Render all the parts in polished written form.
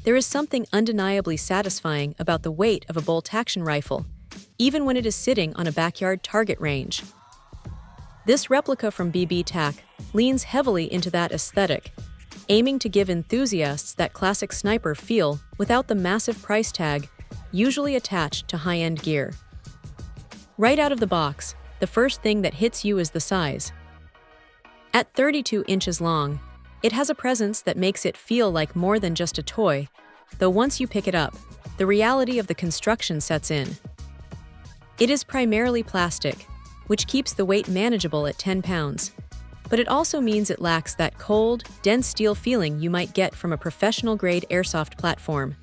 There is something undeniably satisfying about the weight of a bolt-action rifle, even when it is sitting on a backyard target range. This replica from BBTac leans heavily into that aesthetic, aiming to give enthusiasts that classic sniper feel without the massive price tag usually attached to high-end gear. Right out of the box, the first thing that hits you is the size. At 32 inches long, it has a presence that makes it feel like more than just a toy, though once you pick it up, the reality of the construction sets in. It is primarily plastic, which keeps the weight manageable at 10 pounds, but it also means it lacks that cold, dense steel feeling you might get from a professional-grade airsoft platform.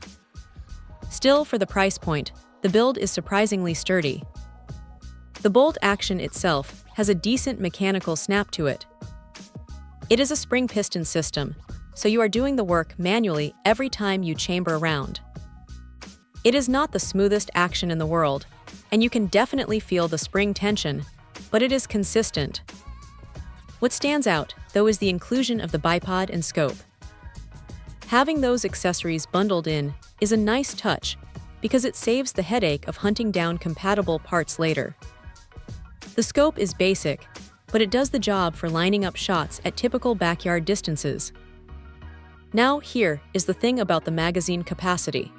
Still, for the price point, the build is surprisingly sturdy. The bolt action itself has a decent mechanical snap to it. It is a spring piston system, so you are doing the work manually every time you chamber a round. It is not the smoothest action in the world, and you can definitely feel the spring tension, but it is consistent. What stands out, though, is the inclusion of the bipod and scope. Having those accessories bundled in is a nice touch because it saves the headache of hunting down compatible parts later. The scope is basic, but it does the job for lining up shots at typical backyard distances. Now here is the thing about the magazine capacity.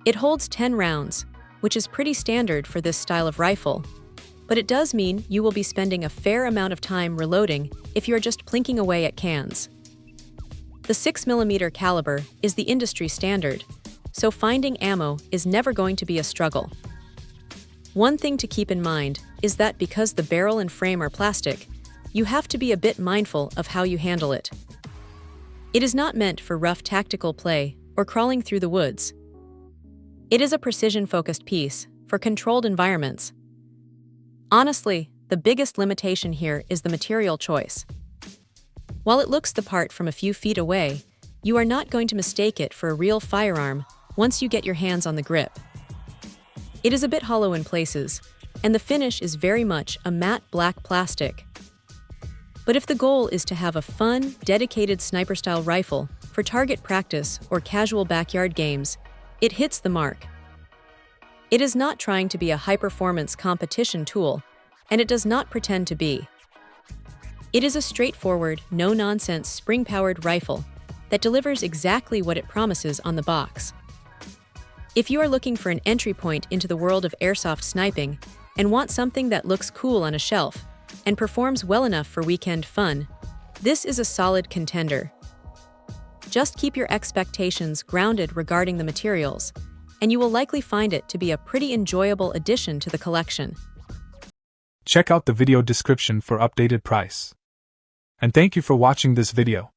It holds 10 rounds, which is pretty standard for this style of rifle, but it does mean you will be spending a fair amount of time reloading if you're just plinking away at cans. The 6mm caliber is the industry standard, so finding ammo is never going to be a struggle. One thing to keep in mind is that because the barrel and frame are plastic, you have to be a bit mindful of how you handle it. It is not meant for rough tactical play or crawling through the woods. It is a precision-focused piece for controlled environments. Honestly, the biggest limitation here is the material choice. While it looks the part from a few feet away, you are not going to mistake it for a real firearm once you get your hands on the grip. It is a bit hollow in places, and the finish is very much a matte black plastic. But if the goal is to have a fun, dedicated sniper-style rifle for target practice or casual backyard games, it hits the mark. It is not trying to be a high-performance competition tool, and it does not pretend to be. It is a straightforward, no-nonsense, spring-powered rifle that delivers exactly what it promises on the box. If you are looking for an entry point into the world of airsoft sniping and want something that looks cool on a shelf and performs well enough for weekend fun, this is a solid contender. Just keep your expectations grounded regarding the materials, and you will likely find it to be a pretty enjoyable addition to the collection. Check out the video description for updated price. And thank you for watching this video.